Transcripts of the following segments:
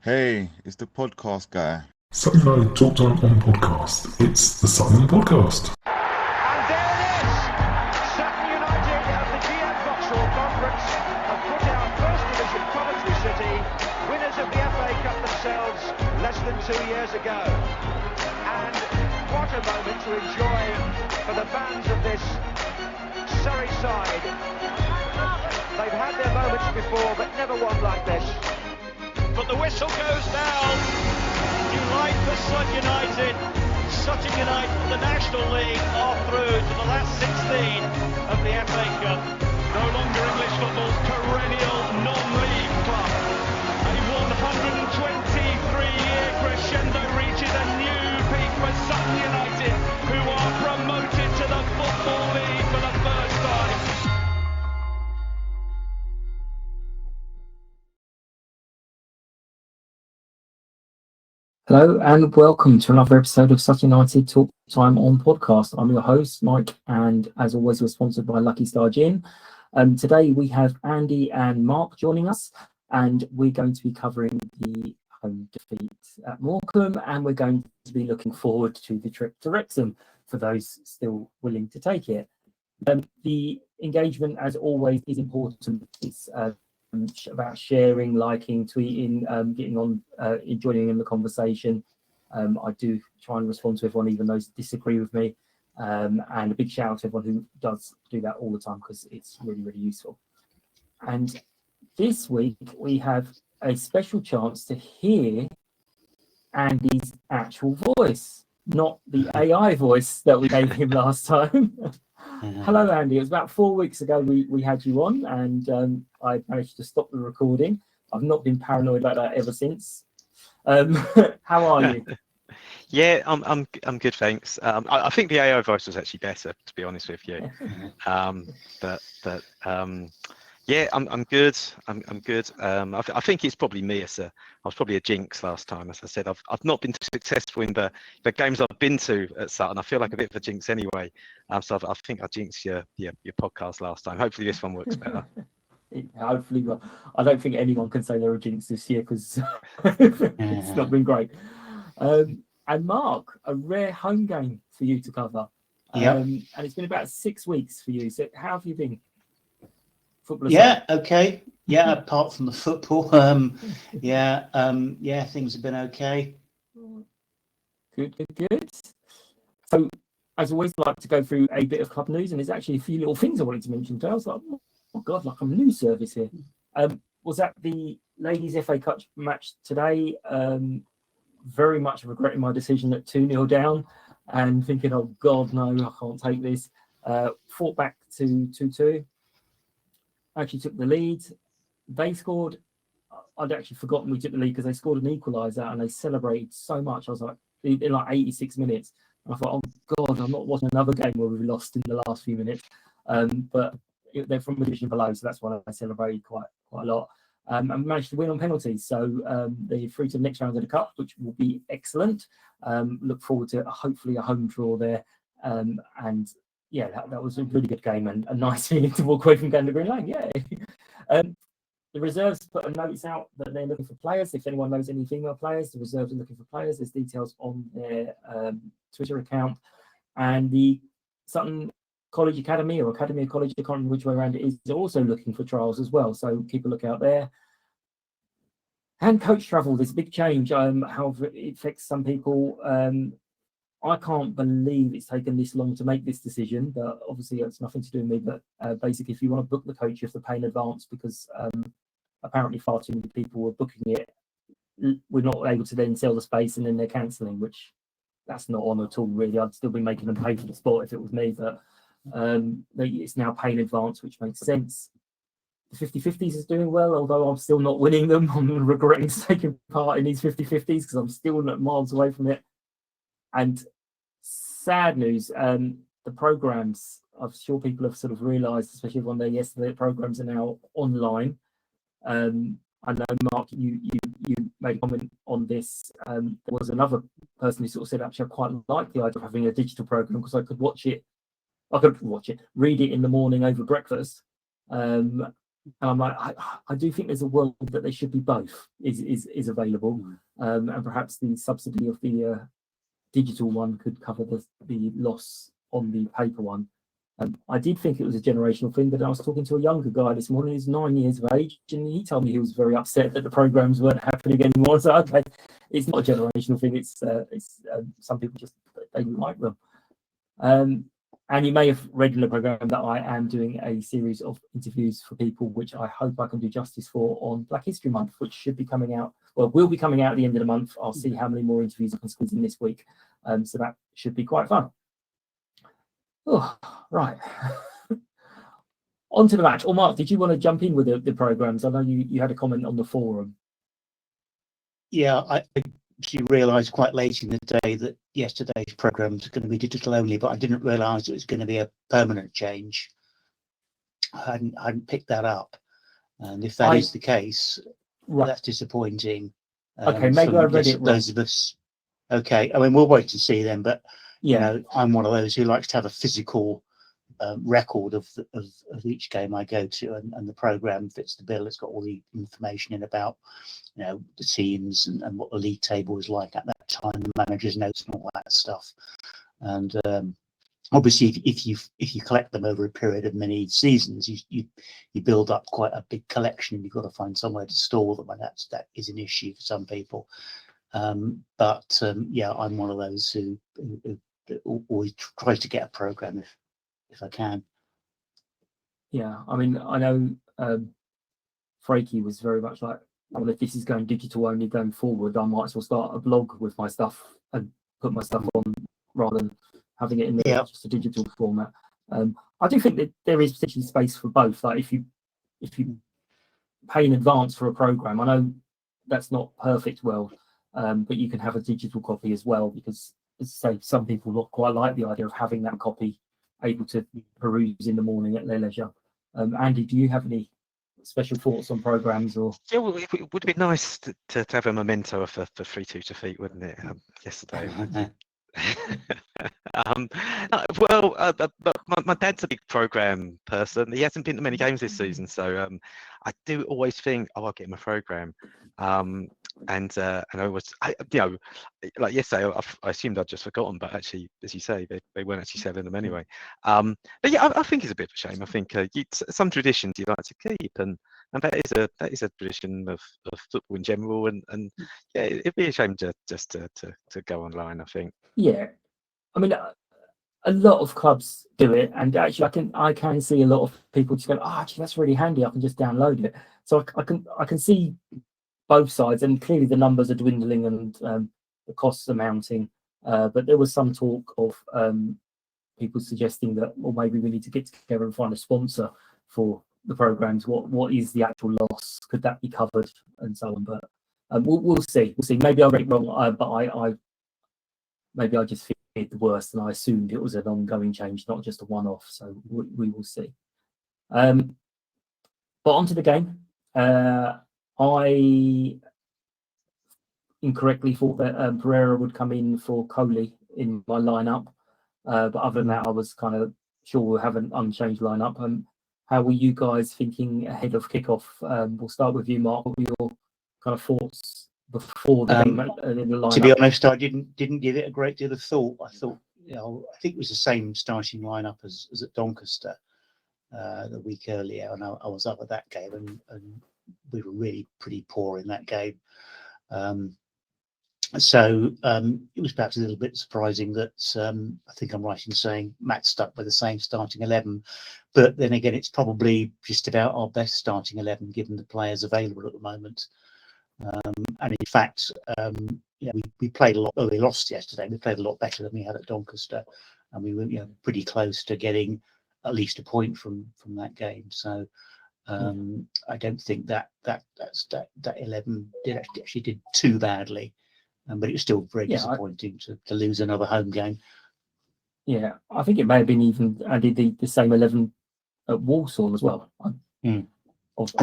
Hey, it's the podcast guy. Sutton United Talk Time on podcast. It's the Sutton Podcast. And there it is! Sutton United of the GM Vauxhall Conference have put out First Division Coventry City, winners of the FA Cup themselves less than 2 years ago. And what a moment to enjoy for the fans of this Surrey side. They've had their moments before, but never one like this. But the whistle goes down. Delight for Sutton United. Sutton United from the National League are through to the last 16 of the FA Cup. No longer English football's perennial non-league club. A 123-year crescendo reaches a new peak for Sutton United, who are promoted to the Football League for the first time. Hello and welcome to another episode of Sutton United Talk Time on podcast. I'm your host, Mike, and as always, we're sponsored by Lucky Star Gin. Today we have Andy and Mark joining us, and we're going to be covering the home defeat at Morecambe, and we're going to be looking forward to the trip to Wrexham for those still willing to take it. The engagement, as always, is important. It's about sharing, liking, tweeting, getting on, joining in the conversation. I do try and respond to everyone, even those who disagree with me. And a big shout out to everyone who does do that all the time, because it's really, really useful. And this week we have a special chance to hear Andy's actual voice, not the AI voice that we gave him last time. Hello, Andy. It was about 4 weeks ago we had you on, and I managed to stop the recording. I've not been paranoid about that ever since. How are you? Yeah, I'm good, thanks. I think the AI voice was actually better, to be honest with you. Yeah, I'm good. I'm good. I think it's probably me. I was probably a jinx last time. As I said, I've not been successful in the games I've been to at Sutton. I feel like a bit of a jinx anyway. So I think I jinxed your podcast last time. Hopefully this one works better. Hopefully, well, I don't think anyone can say they're a jinx this year, because it's not been great. And Mark, a rare home game for you to cover. And it's been about 6 weeks for you. So how have you been? Okay. Yeah, apart from the football, things have been okay. Good. So, as always, I like to go through a bit of club news, and there's actually a few little things I wanted to mention today. I was like, oh God, like I'm a news service here. Was that the ladies' FA Cup match today? Very much regretting my decision at 2-0 down, and thinking, oh God, no, I can't take this. Fought back to 2-2. Actually took the lead. They scored. I'd actually forgotten we took the lead, because they scored an equaliser and they celebrated so much. I was like, in like 86 minutes. And I thought, oh God, I'm not watching another game where we've lost in the last few minutes. But they're from a division below, so that's why I celebrated quite a lot. And managed to win on penalties. So they're through to the next round of the Cup, which will be excellent. Look forward to hopefully a home draw there. And yeah, that was a really good game, and a nice feeling to walk away from going to Green Lane. Yeah. The reserves put a notice out that they're looking for players. If anyone knows any female players, the reserves are looking for players. There's details on their Twitter account. And the Sutton College Academy, or Academy of College, I can't remember which way around it is, they're also looking for trials as well. So keep a look out there. And coach travel, there's a big change. How it affects some people. I can't believe it's taken this long to make this decision, but obviously it's nothing to do with me. But basically, if you want to book the coach, you have to pay in advance, because apparently far too many people were booking it. We're not able to then sell the space, and then they're cancelling, which that's not on at all, really. I'd still be making them pay for the sport if it was me, but it's now pay in advance, which makes sense. The 50-50s is doing well, although I'm still not winning them. I'm regretting taking part in these 50-50s, because I'm still not miles away from it. And sad news, the programmes, I'm sure people have sort of realised, especially one day yesterday, programmes are now online. I know, Mark, you made a comment on this. There was another person who sort of said, actually, I quite like the idea of having a digital programme, because I could read it in the morning over breakfast. And I'm like, I do think there's a world that they should be both is available, and perhaps the subsidy of the digital one could cover the loss on the paper one. I did think it was a generational thing, but I was talking to a younger guy this morning who's 9 years of age, and he told me he was very upset that the programs weren't happening anymore. So okay, it's not a generational thing. It's some people just they like them. And you may have read in the program that I am doing a series of interviews for people, which I hope I can do justice for on Black History Month, which should be coming out. Well, will be coming out at the end of the month. I'll see how many more interviews I can squeeze in this week. So that should be quite fun. Oh, right. On to the match. Or Mark, did you want to jump in with the programs? I know you had a comment on the forum. Yeah, I actually realised quite late in the day that yesterday's programmes are going to be digital only, but I didn't realise it was going to be a permanent change. I hadn't picked that up, and if that is the case, right, that's disappointing. Okay, maybe I read it wrong. Those of us, okay. I mean, we'll wait to see them, but yeah, you know, I'm one of those who likes to have a physical record of each game I go to, and the programme fits the bill. It's got all the information in about, you know, the teams and what the league table was like at that time, the manager's notes and all that stuff. And obviously, if you collect them over a period of many seasons, you build up quite a big collection, and you've got to find somewhere to store them, and that is an issue for some people. Yeah, I'm one of those who always tries to get a programme if I can. Yeah, I mean, I know Frakey was very much like, well, if this is going digital only going forward, I might as well start a blog with my stuff and put my stuff on rather than having it in just a digital format. I do think that there is potentially space for both. Like if you pay in advance for a program, I know that's not perfect world, but you can have a digital copy as well, because as I say, some people quite like the idea of having that copy able to peruse in the morning at their leisure. Andy, do you have any special thoughts on programs? Or yeah, well, it would be nice to have a memento for 3-2 defeat, wouldn't it? Yesterday. My dad's a big program person. He hasn't been to many games this season, so I do always think, I'll get him a program. And I was, you know, like yesterday, I assumed I'd just forgotten, but actually, as you say, they weren't actually selling them anyway. But yeah, I think it's a bit of a shame. I think some traditions you'd like to keep, and that is a tradition of football in general, and yeah, it'd be a shame to go online, I think. Yeah, I mean, a lot of clubs do it, and actually, I can see a lot of people just go, "Oh, actually, that's really handy. I can just download it." So I can see both sides, and clearly the numbers are dwindling and the costs are mounting. But there was some talk of people suggesting that, well, maybe we need to get together and find a sponsor for the programs. What is the actual loss? Could that be covered, and so on? But we'll see. We'll see. Maybe I read it wrong, but maybe I just feared the worst, and I assumed it was an ongoing change, not just a one-off. So we will see. But onto the game. I incorrectly thought that Pereira would come in for Coley in my lineup, but other than that, I was kind of sure we'll have an unchanged lineup. How were you guys thinking ahead of kickoff? We'll start with you, Mark. What were your kind of thoughts before the game in the lineup? To be honest, I didn't give it a great deal of thought. I thought, you know, I think it was the same starting lineup as at Doncaster the week earlier, and I was up at that game, and we were really pretty poor in that game. So it was perhaps a little bit surprising that I think I'm right in saying Matt stuck with the same starting 11, but then again, it's probably just about our best starting 11 given the players available at the moment. And in fact, you know, we played a lot. Oh, we lost yesterday. We played a lot better than we had at Doncaster, and we were, you know, pretty close to getting at least a point from that game. So I don't think that 11 did too badly, but it was still very disappointing to lose another home game. Yeah, I think it may have been even added the same 11 at Walsall as well. I think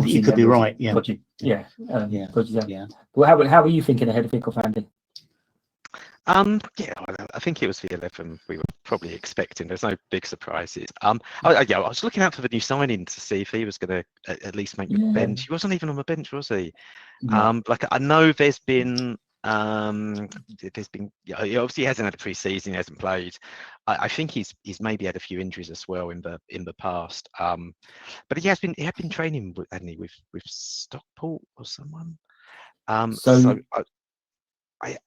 you could be right. Yeah. Yeah. Well, how are you thinking ahead of kickoff, Andy? Yeah, I think it was the 11 we were probably expecting. There's no big surprises. Yeah, I was looking out for the new signing to see if he was going to at least make the Yeah. bench. He wasn't even on the bench, was he? No. Like I know there's been yeah, he obviously hasn't had a pre-season, he hasn't played. I think he's maybe had a few injuries as well in the past. But he had been training, hadn't he, with Stockport or someone. So I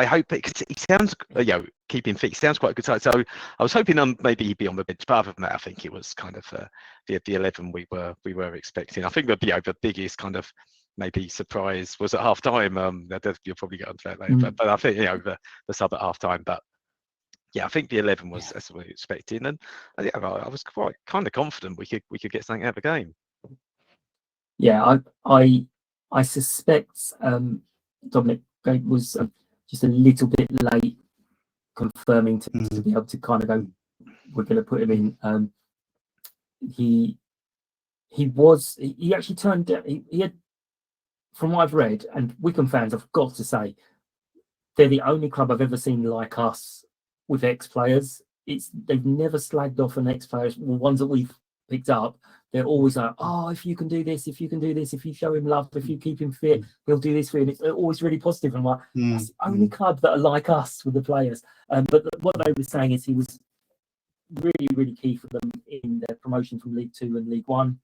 hope because he sounds, keeping fit. He sounds quite a good side. So I was hoping maybe he'd be on the bench. But other than that, I think it was kind of the 11 we were expecting. I think the biggest kind of maybe surprise was at half time. You'll probably get onto that later. But I think the sub at half time. But yeah, I think the 11 was as we were expecting, and I was quite kind of confident we could get something out of the game. Yeah, I suspect Dominic was just a little bit late confirming to be able to kind of go, we're going to put him in. He actually turned down. He had, from what I've read, and Wycombe fans, I've got to say, they're the only club I've ever seen like us with ex-players. They've never slagged off an ex-players. Well, ones that we've picked up, they're always like, oh, if you can do this, if you can do this, if you show him love, if you keep him fit, he'll do this for you. And it's always really positive. And I'm like, that's the only club that are like us with the players. But what they were saying is he was really, really key for them in their promotion from League Two and League One.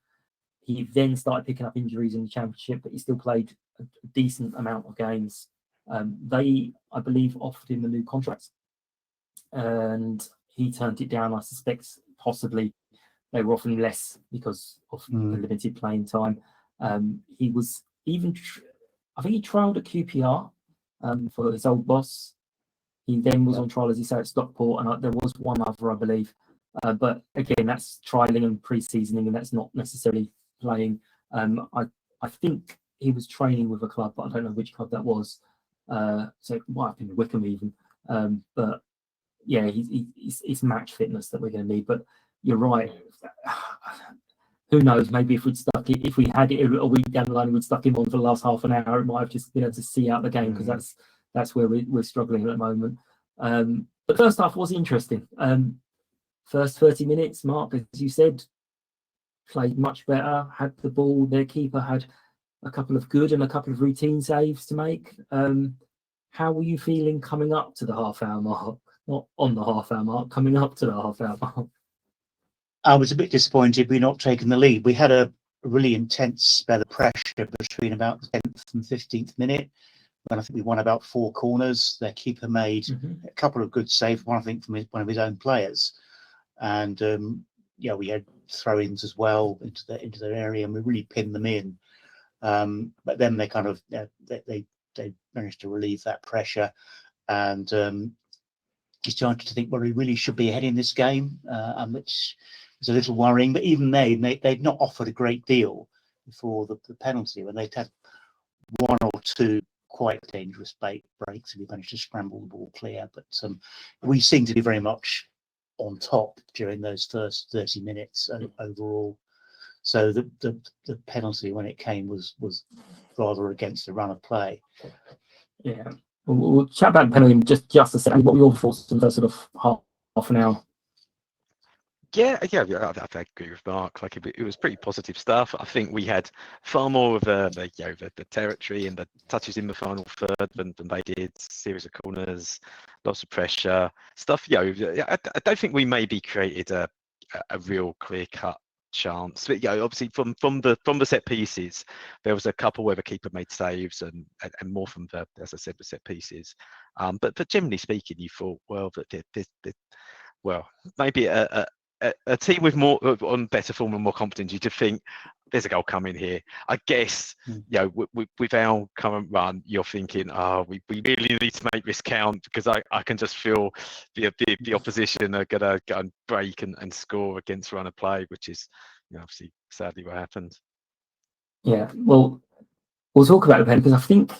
He then started picking up injuries in the Championship, but he still played a decent amount of games. They, I believe, offered him a new contract, and he turned it down. I suspect possibly they were offering less because of the limited playing time. He was even, I think he trialled at QPR for his old boss. He then was on trial, as you say, at Stockport, and there was one other, I believe. But again, that's trialling and pre-seasoning, and that's not necessarily playing. I think he was training with a club, but I don't know which club that was. So it might have been Wycombe even. But yeah, it's match fitness that we're going to need. But you're right. Who knows? Maybe if we had it a week down the line, we'd stuck him on for the last half an hour. It might have just been able to see out the game, because that's where we're struggling at the moment. But first half was interesting. First 30 minutes, Mark, as you said, played much better, had the ball. Their keeper had a couple of good and a couple of routine saves to make. How were you feeling coming up to the half-hour mark? Not on the half-hour mark, coming up to the half-hour mark. I was a bit disappointed we'd not taken the lead. We had a really intense spell of pressure between about the 10th and 15th minute, when I think we won about 4 corners. Their keeper made a couple of good saves, one I think from one of his own players, and we had throw-ins as well into their area, and we really pinned them in. But then they kind of they managed to relieve that pressure, and you started to think, well, we really should be ahead in this game, and which was a little worrying. But even they'd not offered a great deal before the penalty, when they'd had 1 or 2 quite dangerous breaks, and we managed to scramble the ball clear. But we seemed to be very much on top during those first 30 minutes overall. So the penalty, when it came, was rather against the run of play. Yeah, we'll chat about the penalty just a second. What were your thoughts in the first sort of half an hour? Yeah, I agree with Mark. Like it was pretty positive stuff. I think we had far more of the territory and the touches in the final third than they did. Series of corners, lots of pressure, stuff. I don't think we maybe created a real clear-cut chance. But obviously from the set pieces, there was a couple where the keeper made saves, and more from the, as I said, the set pieces. But generally speaking, you thought, well, that maybe a team with more on better form and more confidence, you just think there's a goal coming here. I guess with our current run, you're thinking, we really need to make this count, because I can just feel the opposition are gonna go and break and score against run of play, which is obviously sadly what happened. Yeah, well, we'll talk about the pen, because I think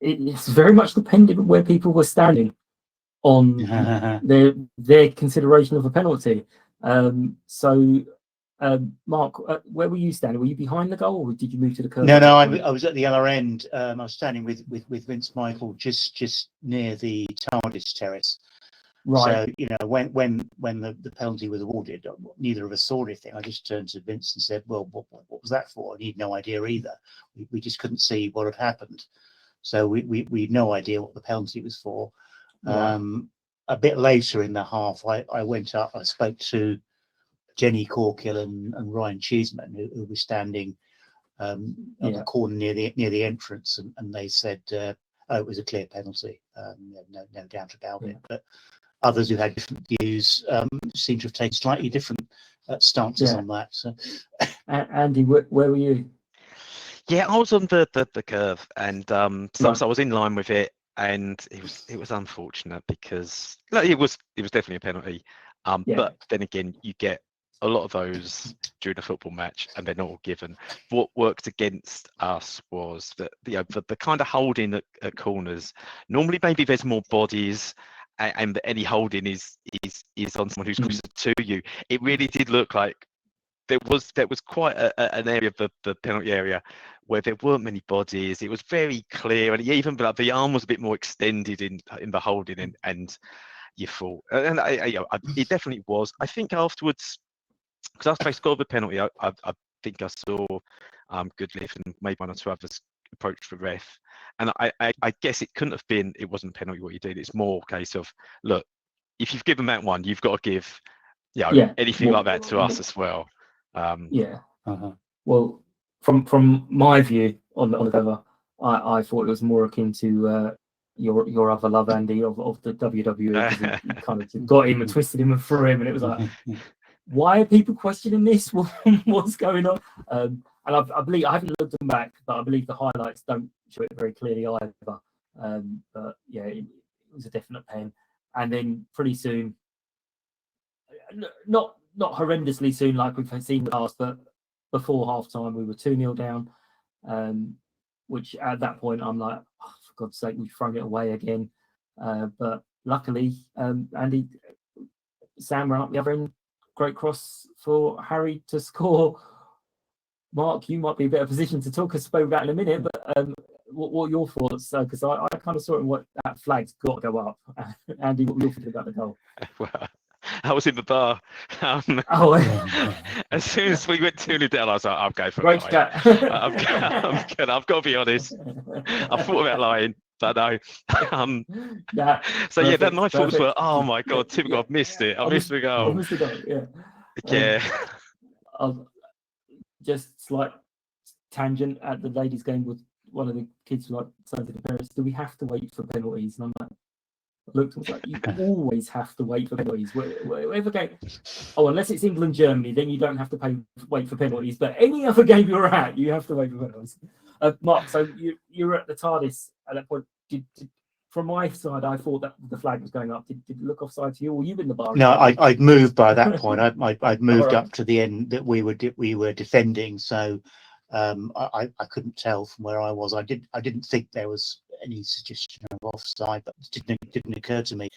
it's very much dependent on where people were standing on their consideration of a penalty. So Mark, where were you standing? Were you behind the goal, or did you move to the curve? No, I was at the other end. I was standing with Vince Michael just near the TARDIS terrace. Right. So, you know, when the penalty was awarded, neither of us saw anything. I just turned to Vince and said, well, what was that for? And he'd no idea either. We just couldn't see what had happened. So we had no idea what the penalty was for. Right. A bit later in the half, I went up, I spoke to Jenny Corkill and Ryan Cheeseman, who were standing on the corner near the entrance, and they said, oh, it was a clear penalty. No doubt about it. But others who had different views seem to have taken slightly different stances on that. So, Andy, where were you? Yeah, I was on the curve, and so I was in line with it, and it was unfortunate because it was definitely a penalty. But then again, you get a lot of those during a football match, and they're not all given. What worked against us was that the kind of holding at corners. Normally, maybe there's more bodies, and any holding is on someone who's closer to you. It really did look like there was quite an area of the penalty area where there weren't many bodies. It was very clear, and even the arm was a bit more extended in the holding, and you thought, and it definitely was. I think afterwards, because after I scored the penalty, I think I saw Goodliff and maybe one or two others approach the ref, and I guess it couldn't have been. It wasn't a penalty what you did. It's more a case of, look, if you've given that one, you've got to give anything like that to us as well. Well, from my view on the cover, I thought it was more akin to your other love, Andy, of the WWE. You kind of got him and twisted him and threw him, and it was like, why are people questioning this? What's going on? And I believe, I haven't looked them back, but I believe the highlights don't show it very clearly either. But yeah, it was a definite pain. And then pretty soon, not horrendously soon like we've seen in the past, but before half time we were 2-0 down, which at that point I'm like, oh, for God's sake, we've thrown it away again. But luckily, Andy, Sam ran up the other end, great cross for Harry to score. Mark, you might be a better position to talk us about that in a minute, but what are your thoughts? Because I kind of saw in what that flag's got to go up. Andy, what were your thinking about the goal? Well, I was in the bar. As soon as we went 2-0 down, I was like, I'm going for great a chat. I've got to be honest. I thought about lying, but no. So yeah, my thoughts were, oh my God, Tim, I've missed it. I missed the goal. I missed the goal, yeah. Just slight tangent at the ladies' game with one of the kids like saying to the parents, do we have to wait for penalties? And I'm like, looked, was like, you always have to wait for penalties. Whatever game, unless it's England Germany, then you don't have to wait for penalties. But any other game you're at, you have to wait for penalties. Mark, so you were at the TARDIS at that point. From my side, I thought that the flag was going up. Did it look offside to you, or you in the bar? No, I'd moved by that point. I'd moved up to the end that we were defending, so I couldn't tell from where I was. I didn't think there was any suggestion of offside, but it didn't occur to me.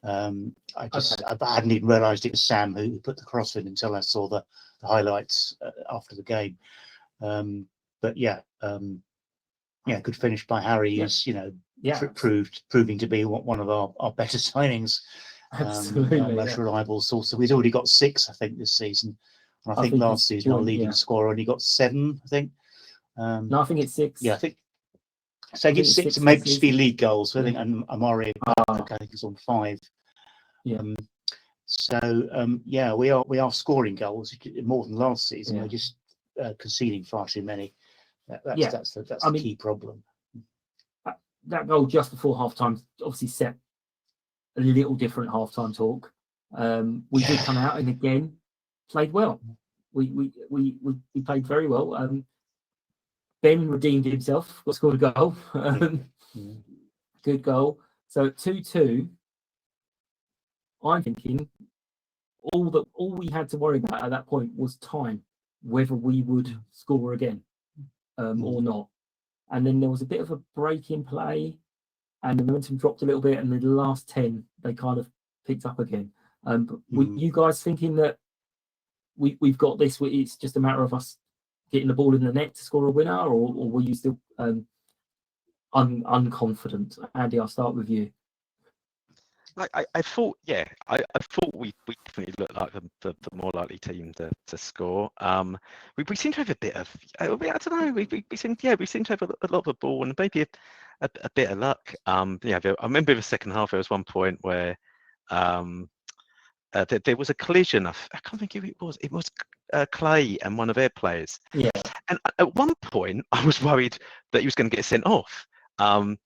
I hadn't even realised it was Sam who put the cross in until I saw the highlights after the game. But good finish by Harry. Is proving to be one of our better signings. Absolutely, our most reliable source. So we'd already got 6, I think, this season. And I think last season our leading scorer only got 7, I think. No, I think it's 6. Yeah, I think. So I it's 6 maybe just be league goals. So I think Amari, I think is on 5. Yeah. We are scoring goals more than last season. We're just conceding far too many. That's the key problem. That goal just before half-time obviously set a little different half-time talk. We did come out and again played well. We played very well. Ben redeemed himself, scored a goal. Good goal. So 2-2. I'm thinking all we had to worry about at that point was time, whether we would score again or not. And then there was a bit of a break in play, and the momentum dropped a little bit. And in the last 10, they kind of picked up again. Were you guys thinking that we've got this. It's just a matter of us getting the ball in the net to score a winner, or were you still unconfident? Andy, I'll start with you. I thought, yeah, I thought we definitely looked like the more likely team to score. We seem to have a bit of, I don't know, we seem to have a lot of the ball and maybe a bit of luck. Yeah, I remember in the second half there was one point where there was a collision. I can't think who it was. It was Clay and one of their players. Yeah. And at one point, I was worried that he was going to get sent off. And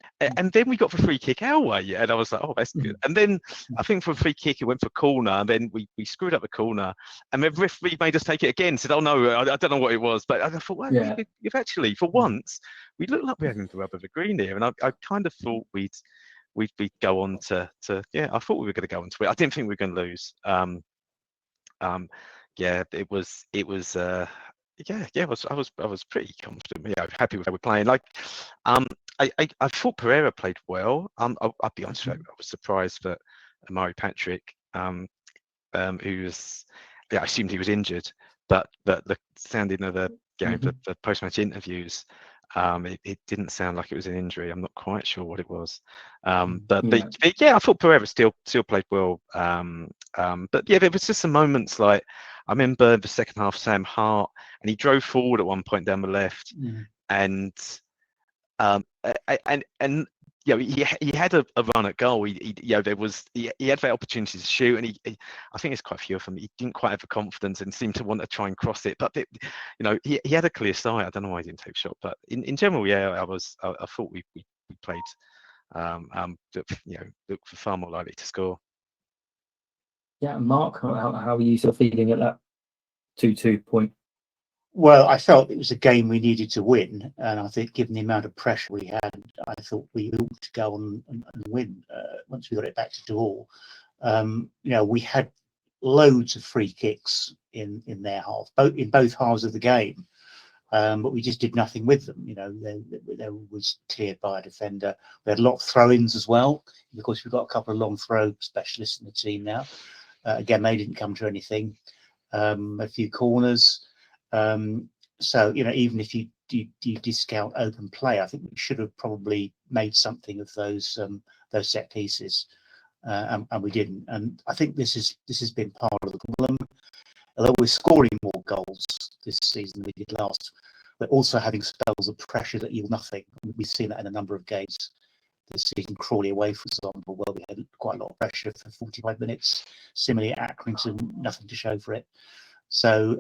then we got the free kick our way, and I was like, "Oh, that's good." And then I think for a free kick, it went for corner, and then we screwed up the corner, and the referee made us take it again. Said, "Oh no, I don't know what it was," but I thought, "Well, you've actually, for once, we look like we're having to rub the green here," and I kind of thought we'd go on to yeah. I thought we were going to go on to it. I didn't think we were going to lose. Yeah, it was. Yeah. I was pretty confident. Yeah, happy with how we're playing. Like, I thought Pereira played well. I'll be honest with you, I was surprised that Amari Patrick, who was, I assumed he was injured, but the sounding of the game, the post-match interviews, it didn't sound like it was an injury. I'm not quite sure what it was. But yeah, I thought Pereira still played well. But yeah, there was just some moments like, I remember the second half, Sam Hart, and he drove forward at one point down the left, and he had a run at goal. He had that opportunity to shoot, and I think it's quite a few of them. He didn't quite have the confidence and seemed to want to try and cross it, but he had a clear sight. I don't know why he didn't take a shot, but in general, yeah, I thought we played, looked far more likely to score. Yeah, Mark, how are you sort of feeling at that 2-2 point? Well, I felt it was a game we needed to win, and I think given the amount of pressure we had, I thought we ought to go on and win once we got it back to draw. We had loads of free kicks in their half, in both halves of the game, but we just did nothing with them. They was cleared by a defender. We had a lot of throw-ins as well, because we've got a couple of long throw specialists in the team now. Again, they didn't come to anything. A few corners. So even if you discount open play, I think we should have probably made something of those set pieces, and we didn't. And I think this has been part of the problem. Although we're scoring more goals this season than we did last, we're also having spells of pressure that yield nothing. We've seen that in a number of games this season. Crawley away, for example, where we had quite a lot of pressure for 45 minutes. Similarly at Accrington, nothing to show for it. So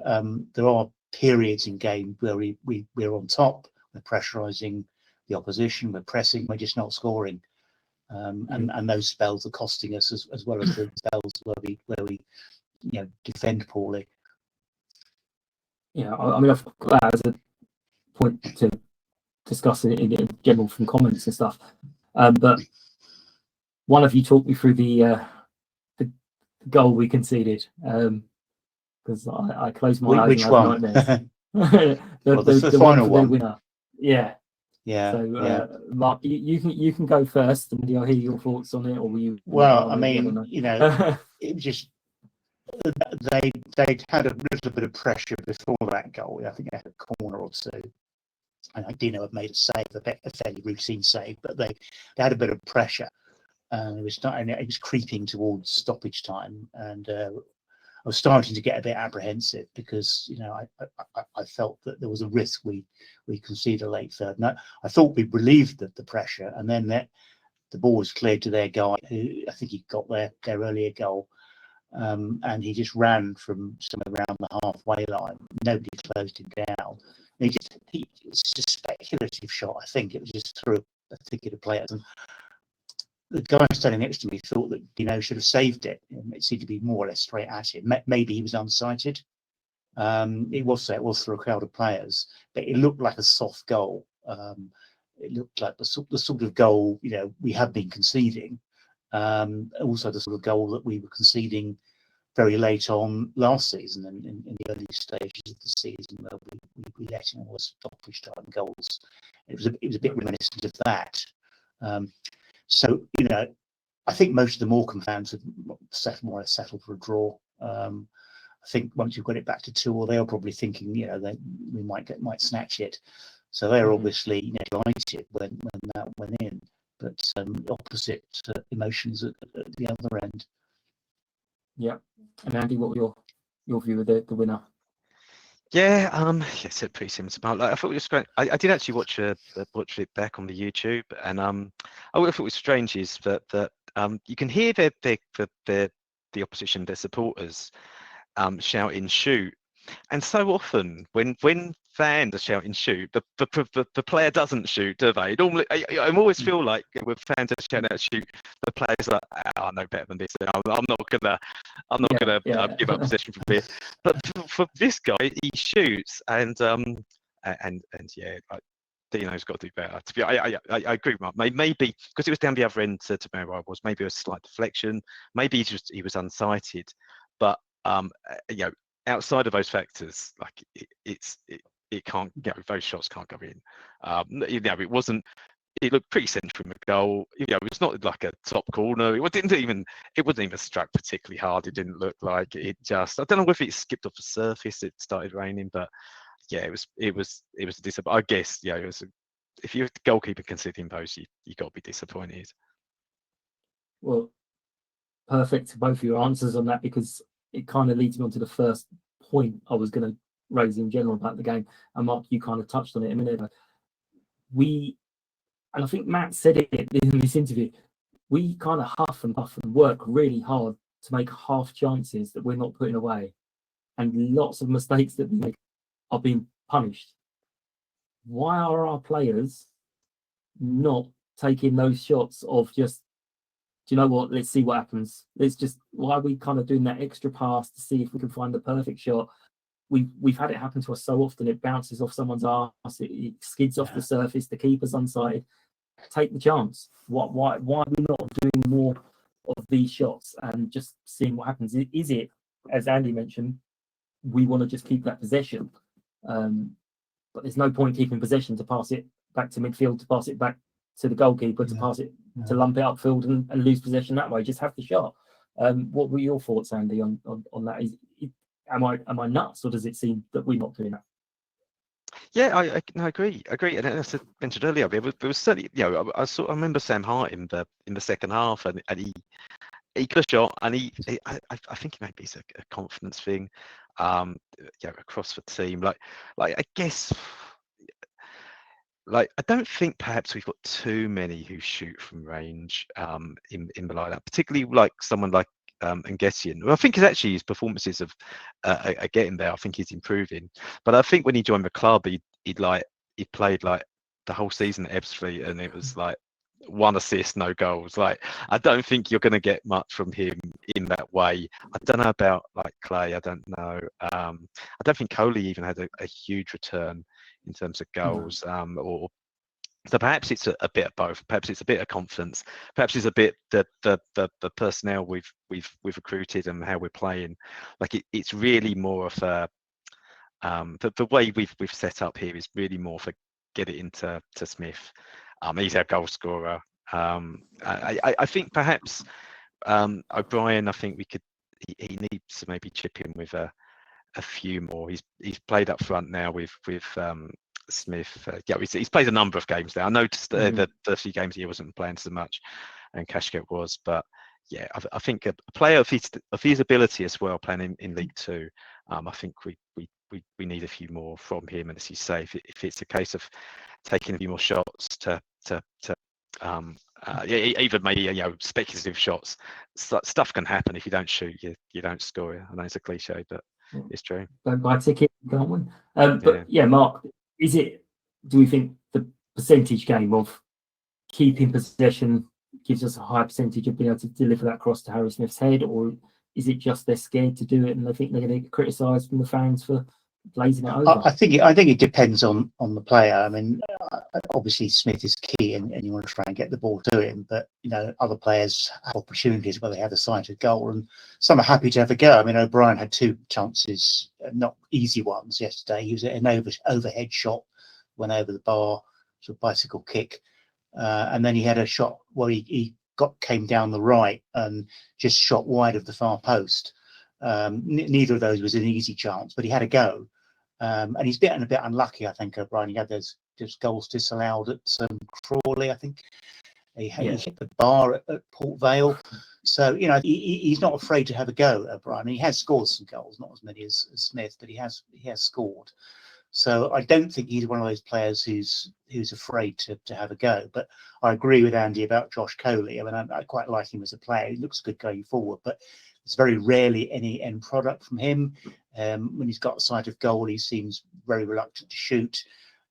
there are periods in game where we're on top, we're pressurising the opposition, we're pressing, we're just not scoring, and those spells are costing us as well as the spells where we defend poorly. Yeah, I mean, I've got that as a point to discuss it in general from comments and stuff. But one of you talked me through the goal we conceded. Because I closed my eyes. Which one? the final one. Winner. Yeah. So, Mark, you can go first, and I'll hear your thoughts on it. Or will you? Well, I mean, it was just they'd had a little bit of pressure before that goal. I think they had a corner or two, and Dino had made a save, a fairly routine save, but they had a bit of pressure, and it was creeping towards stoppage time, and I was starting to get a bit apprehensive because I felt that there was a risk we conceded a late third. And I thought we relieved the pressure, and then the ball was cleared to their guy, who I think he got their earlier goal, and he just ran from somewhere around the halfway line. Nobody closed him down. It's just a speculative shot. I think it was just through a thicket of players. And the guy standing next to me thought that Dino should have saved it. It seemed to be more or less straight at him. Maybe he was unsighted. It was through a crowd of players, but it looked like a soft goal. It looked like the sort of goal we have been conceding. Also the sort of goal that we were conceding very late on last season, and in the early stages of the season, where we let in all the stoppage time goals. It was a bit reminiscent of that. So, I think most of the Morecambe fans have more or less settled for a draw. I I think once you've got it back to 2, or they're probably thinking, we might snatch it. So they're obviously delighted when that went in, but opposite emotions at the other end. Yeah. And Andy, what were your view of the winner? Yeah, it's pretty similar. Like, I thought it was great. I did actually watch it back on the YouTube, and what I thought was strange is that you can hear the opposition, their supporters, shouting shoot, and so often when fans are shouting shoot, the player doesn't shoot, do they? Normally, I always feel like when fans are shouting out shoot, the players are like, I know better than this. I'm not gonna give up possession from here. But for this guy, he shoots, and yeah, like, Dino's got to do better. I agree with Mark. Maybe because it was down the other end to where I was. Maybe a slight deflection. Maybe he was unsighted. But outside of those factors, like it can't those shots can't go in. It wasn't. It looked pretty central from the goal. It's not like a top corner. It wasn't even struck particularly hard. It didn't look like it. Just, I don't know if it skipped off the surface. It started raining, but yeah, it was a disappointment. I guess it was. If you're the goalkeeper conceding those, you got to be disappointed. Well, perfect, both of your answers on that, because it kind of leads me on to the first point I was going to raise in general about the game. And Mark, you kind of touched on it a minute ago. And I think Matt said it in this interview, we kind of huff and puff and work really hard to make half chances that we're not putting away. And lots of mistakes that we make are being punished. Why are our players not taking those shots of just, do you know what, let's see what happens. Why are we kind of doing that extra pass to see if we can find the perfect shot? We've had it happen to us so often. It bounces off someone's arse, it skids off the surface, the keeper's unsighted. Take the chance. Why are we not doing more of these shots and just seeing what happens? Is it, as Andy mentioned, we want to just keep that possession, but there's no point keeping possession to pass it back to midfield, to pass it back to the goalkeeper, to pass it, to lump it upfield and lose possession that way. Just have the shot. What were your thoughts, Andy, on that? Am I nuts, or does it seem that we're not doing that? Yeah, I agree. And as I mentioned earlier, it was certainly, I remember Sam Hart in the second half, and he could have shot, and I think maybe it's a confidence thing, across the team. Like I guess, like I don't think perhaps we've got too many who shoot from range in the lineup, particularly like someone like Nguyen. Well, I think his performances are getting there. I think he's improving, but I think when he joined the club, he played like the whole season at Ebbsfleet, and it was like 1 assist, no goals. Like, I don't think you're going to get much from him in that way. I don't know about like Clay. I don't know. I don't think Coley even had a huge return in terms of goals. Or so perhaps it's a bit of both. Perhaps it's a bit of confidence. Perhaps it's a bit the personnel we've recruited and how we're playing. Like it's really more of a the way we've set up here is really more for get it into Smith. He's our goal scorer. I think perhaps O'Brien. I think he needs to maybe chip in with a few more. He's played up front now with Smith. He's played a number of games now. I noticed the first few games he wasn't playing so much, and Kashket was. But yeah, I think a player of his ability as well, playing in League Two. I think we need a few more from him. And as you say, if it's a case of taking a few more shots to even maybe speculative shots, stuff can happen. If you don't shoot, you don't score. I know it's a cliche, but it's true. Don't buy a ticket, you can't win. But yeah, Mark, do we think the percentage game of keeping possession gives us a high percentage of being able to deliver that cross to Harry Smith's head, or is it just they're scared to do it and they think they're going to get criticised from the fans for blazing it over? I think it depends on the player. I mean, obviously Smith is key, and you want to try and get the ball to him. But other players have opportunities where they have a sighted goal, and some are happy to have a go. I mean, O'Brien had 2 chances, not easy ones yesterday. He was at an overhead shot, went over the bar, sort of bicycle kick, and then he had a shot where he came down the right and just shot wide of the far post. Neither of those was an easy chance, but he had a go. And he's been a bit unlucky, I think, O'Brien. He had those goals disallowed at Crawley, I think. He hit the bar at Port Vale. So, he's not afraid to have a go, O'Brien. He has scored some goals, not as many as Smith, but he has scored. So I don't think he's one of those players who's afraid to have a go. But I agree with Andy about Josh Coley. I mean, I quite like him as a player. He looks good going forward, but it's very rarely any end product from him. When he's got sight of goal, he seems very reluctant to shoot,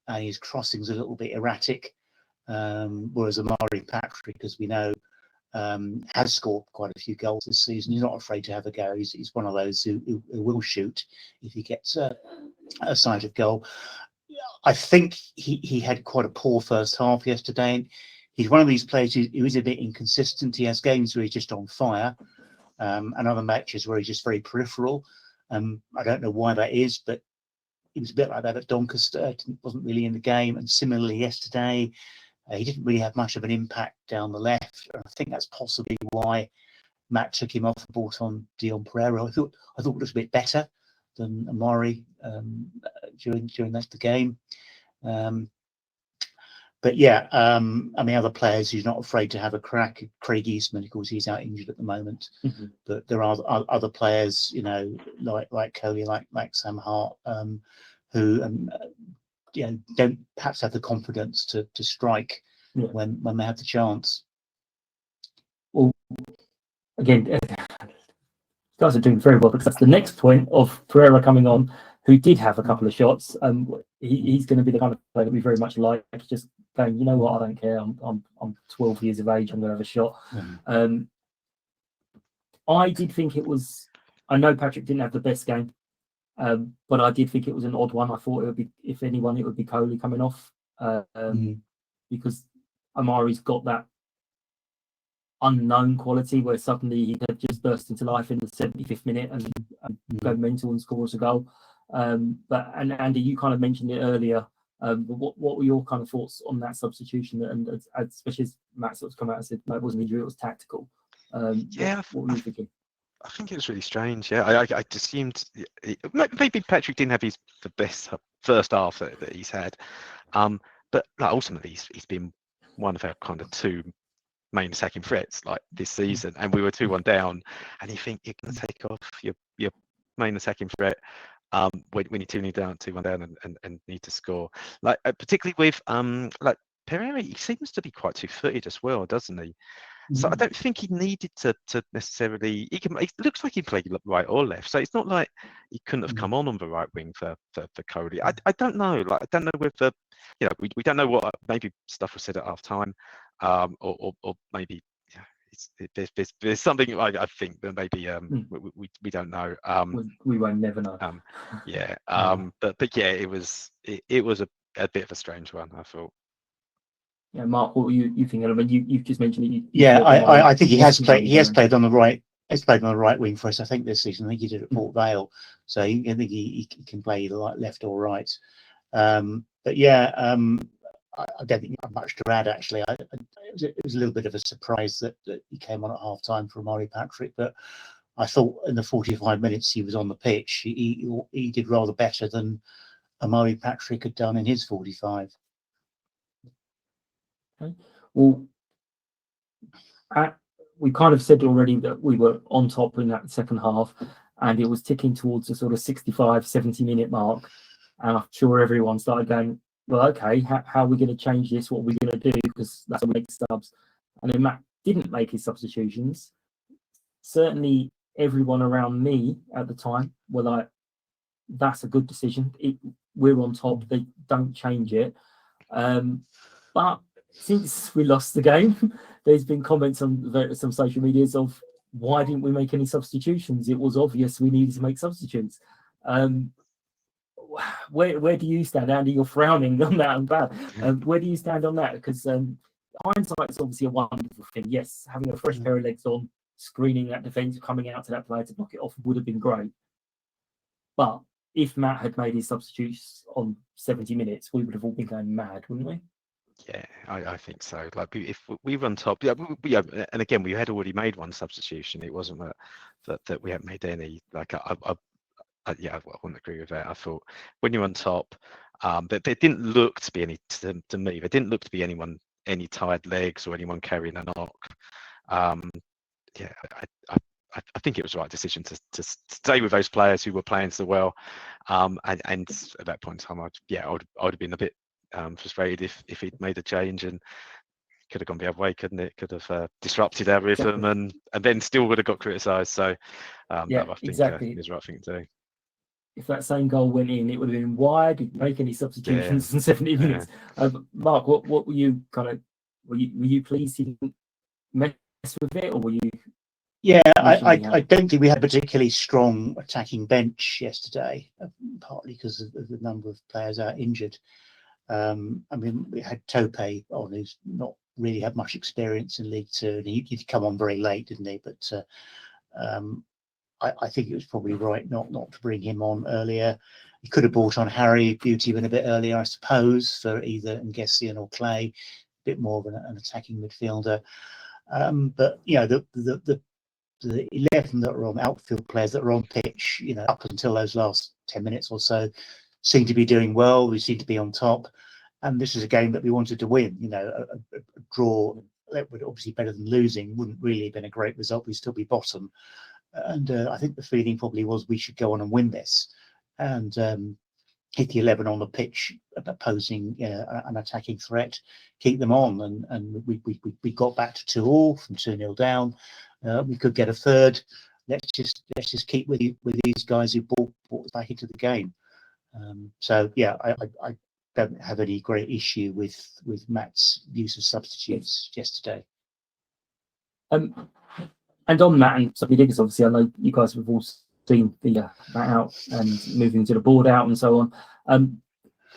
and his crossing's a little bit erratic. Whereas Amari Patrick, as we know, has scored quite a few goals this season. He's not afraid to have a go. He's one of those who will shoot if he gets a sight of goal. I think he had quite a poor first half yesterday. He's one of these players who is a bit inconsistent. He has games where he's just on fire, and other matches where he's just very peripheral. I don't know why that is, but he was a bit like that at Doncaster. Wasn't really in the game. And similarly yesterday, he didn't really have much of an impact down the left. I think that's possibly why Matt took him off and brought on Dion Pereira. I thought it was a bit better than Amari during the game. But yeah, I mean, other players who's not afraid to have a crack. Craig Eastman, of course, he's out injured at the moment. Mm-hmm. But there are other players, like Coley, like Sam Hart, who don't perhaps have the confidence to strike when they have the chance. Well, again, guys are doing very well, because that's the next point of Pereira coming on, who did have a couple of shots. He's going to be the kind of player that we very much like, just going, you know what, I don't care. I'm 12 years of age. I'm going to have a shot. Mm-hmm. I did think it was. I know Patrick didn't have the best game, but I did think it was an odd one. I thought it would be, if anyone, it would be Coley coming off, because Amari's got that unknown quality where suddenly he could just burst into life in the 75th minute and go mental and score us a goal. But Andy, you kind of mentioned it earlier. What were your kind of thoughts on that substitution? And especially as Matt sort of come out and said, no, it wasn't injury, it was tactical. What were you thinking? I think it was really strange. Yeah, I assumed maybe Patrick didn't have the best first half that he's had, but ultimately he's been one of our kind of two main attacking threats like this season, and we were 2-1 down, and you think you're going to take off your main attacking threat when you're 2-0 down, 2-1 down, and need to score. Like particularly with like Pereira, he seems to be quite two-footed as well, doesn't he? So I don't think he needed to necessarily. It looks like he played right or left, so it's not like he couldn't have come on the right wing for Coley. I don't know. Like I don't know whether we don't know what maybe stuff was said at half time, or maybe there's something like I think that maybe we don't know. We won't never know. But yeah, it was a bit of a strange one, I thought. Yeah, Mark, what were you thinking? I mean, you've just mentioned it. I think he has played. He has played on the right. He's played on the right wing for us, I think, this season. I think he did at Port Vale, so I think he can play either left or right. But yeah, I don't think you have much to add. Actually, it was a little bit of a surprise that he came on at half time for Amari Patrick, but I thought in the 45 minutes he was on the pitch, he did rather better than Amari Patrick had done in his 45. Okay. Well, we kind of said already that we were on top in that second half, and it was ticking towards the sort of 65, 70-minute mark. And I'm sure everyone started going, well, okay, how are we going to change this? What are we going to do? Because that's how we make subs. And then Matt didn't make his substitutions. Certainly everyone around me at the time were like, that's a good decision. We're on top. They don't change it. But since we lost the game, there's been comments on some social medias of why didn't we make any substitutions? It was obvious we needed to make substitutes. Where do you stand, Andy? You're frowning on that. I'm bad. Where do you stand on that? Because hindsight is obviously a wonderful thing. Yes, having a fresh pair of legs on, screening that defence, coming out to that player to block it off would have been great. But if Matt had made his substitutes on 70 minutes, we would have all been going mad, wouldn't we? Yeah, I think so. Like if we were on top, yeah, yeah, and again we had already made one substitution. It wasn't that we hadn't made any. Like yeah, I wouldn't agree with that. I thought when you're on top, but there didn't look to be any to me. There didn't look to be any tired legs or anyone carrying a knock. Yeah, I think it was the right decision to stay with those players who were playing so well. And at that point in time, I would have been a bit frustrated if he'd made a change, and could have gone the other way, couldn't it? Could have disrupted our rhythm, and then still would have got criticised. So Yeah, that I think exactly. is the right thing to do. If that same goal went in, it would have been wide. Didn't make any substitutions in 70 minutes. Mark, what were you kind of? Were you pleased he didn't mess with it, or were you? Yeah, I don't think we had a particularly strong attacking bench yesterday, partly because of the number of players out injured. I mean, we had Tope on, who's not really had much experience in League Two, and he'd come on very late, didn't he? But I think it was probably right not to bring him on earlier. He could have brought on Harry Beautyman a bit earlier, I suppose, for either Nguessian or Clay, a bit more of an attacking midfielder. But you know, the 11 that were on outfield players that were on pitch, you know, up until those last 10 minutes or so, seemed to be doing well. We seemed to be on top, and this is a game that we wanted to win. You know, a draw that would obviously better than losing wouldn't really have been a great result. We'd still be bottom, and I think the feeling probably was we should go on and win this, and hit the 11 on the pitch, posing an attacking threat, keep them on, and we got back to 2-2 from 2-0 down. We could get a third. Let's just keep with these guys who brought us back into the game. So yeah, I don't have any great issue with Matt's use of substitutes yesterday. And on Matt and something because obviously I know you guys have all seen the Matt out and moving to the board out and so on.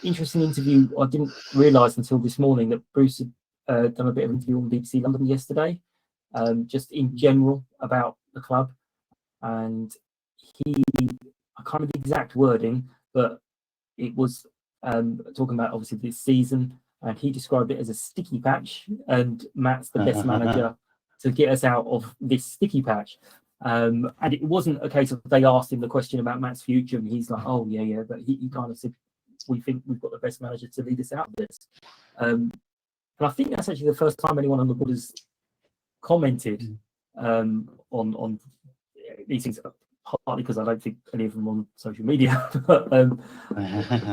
Interesting interview. I didn't realise until this morning that Bruce had done a bit of an interview on BBC London yesterday, just in general about the club, and I can't remember the exact wording, but it was talking about obviously this season, and he described it as a sticky patch, and Matt's the best manager to get us out of this sticky patch. And it wasn't a case of they asked him the question about Matt's future, and he's like, "Oh yeah," but he kind of said, "We think we've got the best manager to lead us out of this." And I think that's actually the first time anyone on the board has commented on these things. Partly because I don't think any of them on social media. But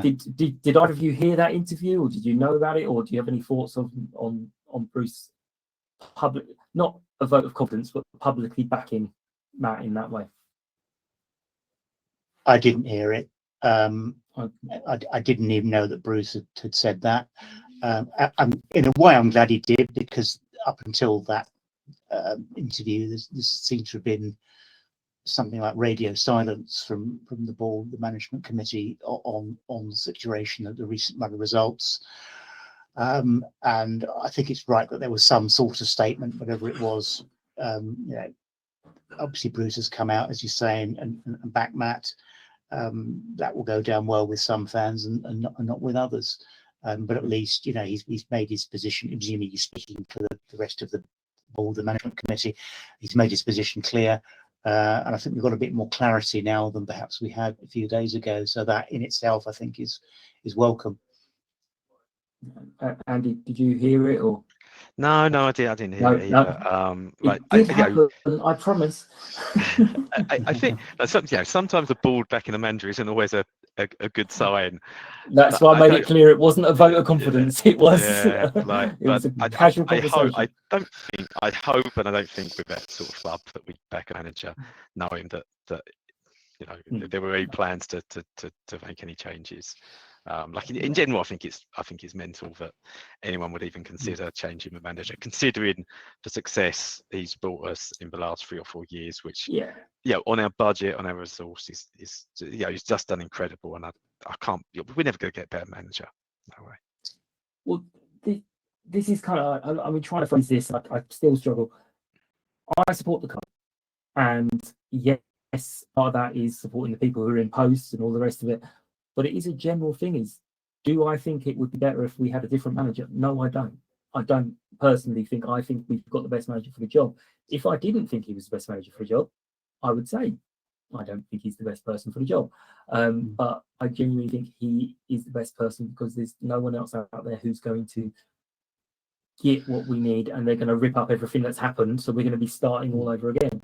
did either of you hear that interview, or did you know about it, or do you have any thoughts on Bruce public, not a vote of confidence, but publicly backing Matt in that way? I didn't hear it. I didn't even know that Bruce had said that. In a way, I'm glad he did, because up until that interview, this seems to have been something like radio silence from the board, the management committee, on the situation of the recent run of results. And I think it's right that there was some sort of statement, whatever it was. Obviously Bruce has come out, as you say, and back Matt. That will go down well with some fans and not with others. But at least, he's made his position, presumably he's speaking for the rest of the board, the management committee. He's made his position clear. And I think we've got a bit more clarity now than perhaps we had a few days ago. So that in itself, I think, is welcome. Andy, did you hear it, or? No, I didn't hear it either. It did happen, I promise. I think sometimes the board backing the manager isn't always a good sign. That's why I made it clear it wasn't a vote of confidence. It was. It was a casual conversation. I hope, and I don't think with that sort of club that we back a manager, knowing that there were any plans to make any changes. In general, I think it's mental that anyone would even consider changing the manager, considering the success he's brought us in the last 3 or 4 years, which on our budget, on our resources, is he's just done incredible, and I can't. We're never going to get a better manager. No way. Well, this is kind of. I mean, trying to phrase this, I still struggle. I support the club, and yes, part of that is supporting the people who are in posts and all the rest of it. But it is a general thing, is Do I think it would be better if we had a different manager? No, I don't. I don't personally think. I think we've got the best manager for the job. If I didn't think he was the best manager for the job, I would say I don't think he's the best person for the job. But I genuinely think he is the best person because there's no one else out there who's going to get what we need, and they're going to rip up everything that's happened. So we're going to be starting all over again.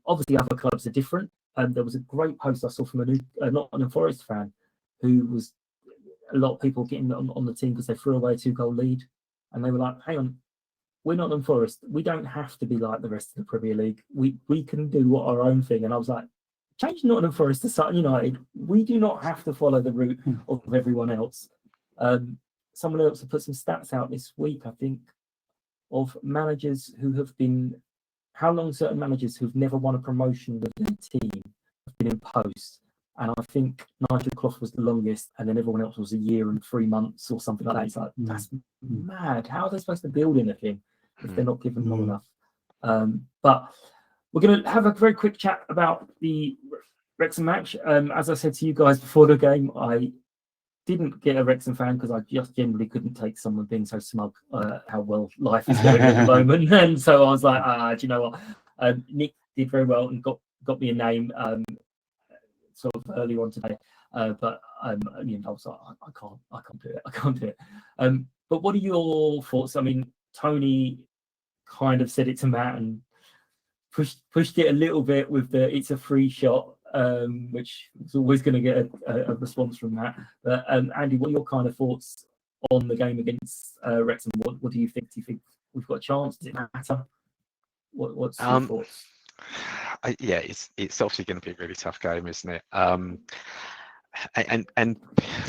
Obviously, other clubs are different. There was a great post I saw from a Nottingham Forest fan who was a lot of people getting on the team because they threw away a 2-goal lead. And they were like, hang on, we're Nottingham Forest. We don't have to be like the rest of the Premier League. We can do our own thing. And I was like, change Nottingham Forest to Sutton United. We do not have to follow the route of everyone else. Someone else has put some stats out this week, I think, of managers who have been, how long certain managers who've never won a promotion with their team have been in post. And I think Nigel Clough was the longest, and then everyone else was a year and 3 months or something like that. It's like, that's mad. How are they supposed to build anything if they're not given long enough? But we're going to have a very quick chat about the Wrexham match. As I said to you guys before the game, I didn't get a Wrexham fan because I just generally couldn't take someone being so smug how well life is going at the moment. And so I was like, do you know what? Nick did very well and got me a name sort of early on today, but I was like, I can't do it. But what are your thoughts? I mean, Tony kind of said it to Matt and pushed it a little bit with the it's a free shot, which is always going to get a response from Matt. But Andy, what are your kind of thoughts on the game against Wrexham? What do you think? Do you think we've got a chance? Does it matter? What's your thoughts? It's obviously going to be a really tough game, isn't it? And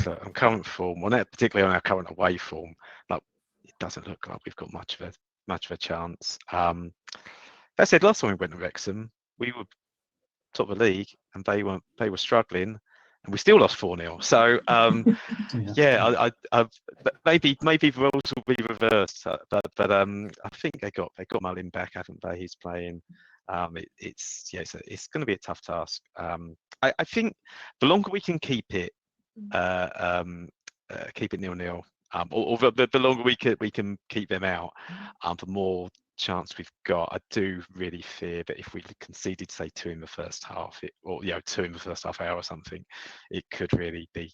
look, on current form, particularly on our current away form, like it doesn't look like we've got much of a chance. That said, last time we went to Wrexham, we were top of the league, and they were struggling, and we still lost 4-0. So maybe the roles will be reversed, but I think they got Mullin back, haven't they? He's playing. It's going to be a tough task. I think the longer we can keep it 0-0, or the longer we can keep them out, the more chance we've got. I do really fear that if we conceded, say, 2 in the first half, 2 in the first half hour or something, it could really be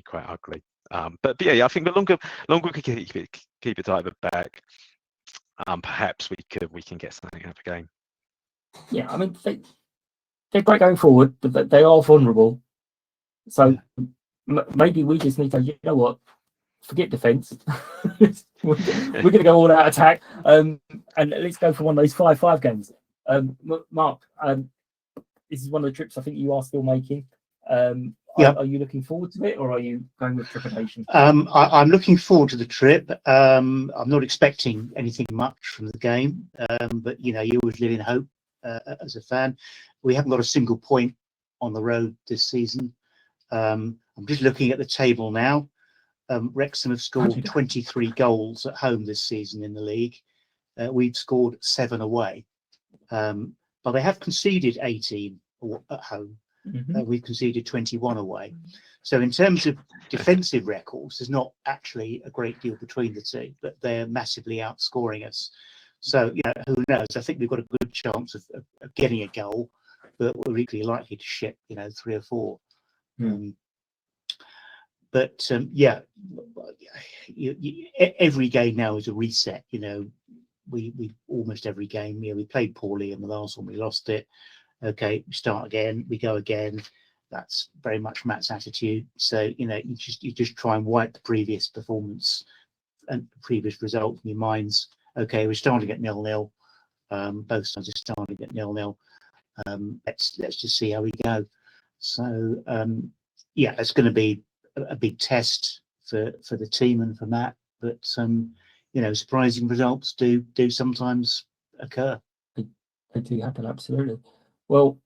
quite ugly. But I think the longer we can keep it tight at the back, perhaps we can get something out of the game. Yeah, I mean they're great going forward, but they are vulnerable. So maybe we just need to, you know what, forget defence. we're going to go all out attack, and let's go for one of those 5-5 games. Mark, this is one of the trips I think you are still making. Are you looking forward to it, or are you going with trepidation? I'm looking forward to the trip. I'm not expecting anything much from the game, but you always live in hope as a fan. We haven't got a single point on the road this season. I'm just looking at the table now. Wrexham have scored 23 goals at home this season in the league. We've scored 7 away, but they have conceded 18 at home. We've conceded 21 away. So in terms of defensive records, there's not actually a great deal between the two, but they're massively outscoring us. So, who knows? I think we've got a good chance of getting a goal, but we're equally likely to ship, 3 or 4. Every game now is a reset. We almost every game. We played poorly in the last one. We lost it. Okay, we start again. We go again. That's very much Matt's attitude. So you just try and wipe the previous performance and previous result from your minds. Okay, we're starting at 0-0. Both sides are starting at 0-0. Let's just see how we go. So it's going to be a big test for the team and for Matt. But surprising results do sometimes occur. They do happen, absolutely. Well,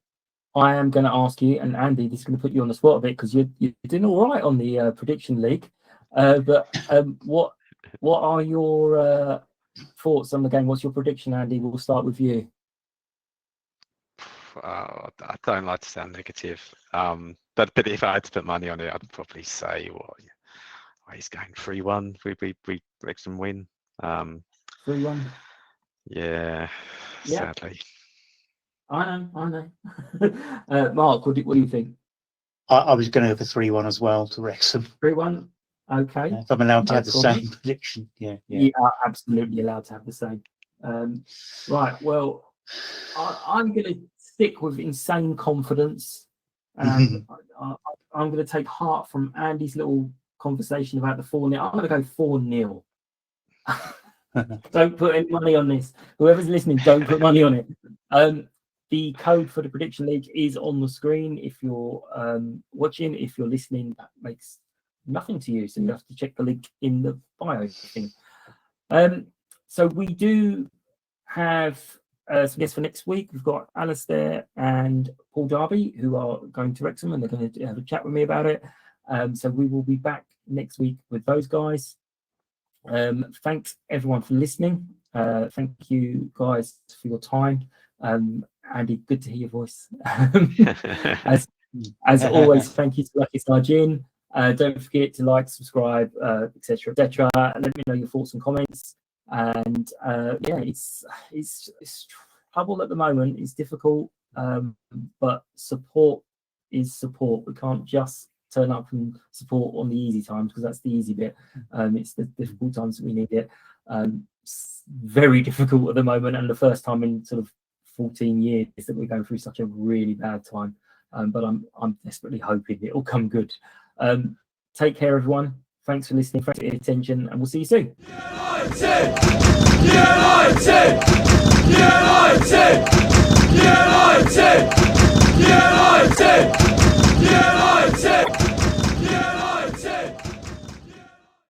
I am going to ask you, and Andy, this is going to put you on the spot a bit because you're doing all right on the prediction league. But what are your thoughts on the game? What's your prediction, Andy? We'll start with you. I don't like to sound negative, but if I had to put money on it, I'd probably say He's going 3-1. We Wrexham win. 3-1. Yeah, Yeah. sadly. I know. Mark, what do you think? I was going to go for 3-1 as well to Wrexham. 3-1. Okay. If I'm allowed to No have the problem. same prediction. Yeah. You are absolutely allowed to have the same. Right. Well, I'm going to stick with insane confidence, and I'm going to take heart from Andy's little conversation about the 4-0. I'm going to go 4-0. Don't put any money on this. Whoever's listening, don't put money on it. The code for the prediction league is on the screen. If you're watching, if you're listening, that makes nothing to you. So you have to check the link in the bio thing. So we do have some guests for next week. We've got Alistair and Paul Darby, who are going to Wrexham, and they're going to have a chat with me about it. So we will be back next week with those guys. Thanks everyone for listening. Thank you guys for your time. Andy, good to hear your voice. As always, thank you to Lucky Star Gin. Don't forget to like, subscribe, etc. Let me know your thoughts and comments. And yeah, it's trouble at the moment. It's difficult, but support is support. We can't just turn up and support on the easy times, because that's the easy bit. It's the difficult times that we need it. It's very difficult at the moment, and the first time in sort of 14 years that we're going through such a really bad time. But I'm desperately hoping it'll come good. Take care, everyone. Thanks for listening. Thanks for your attention, and we'll see you soon. United!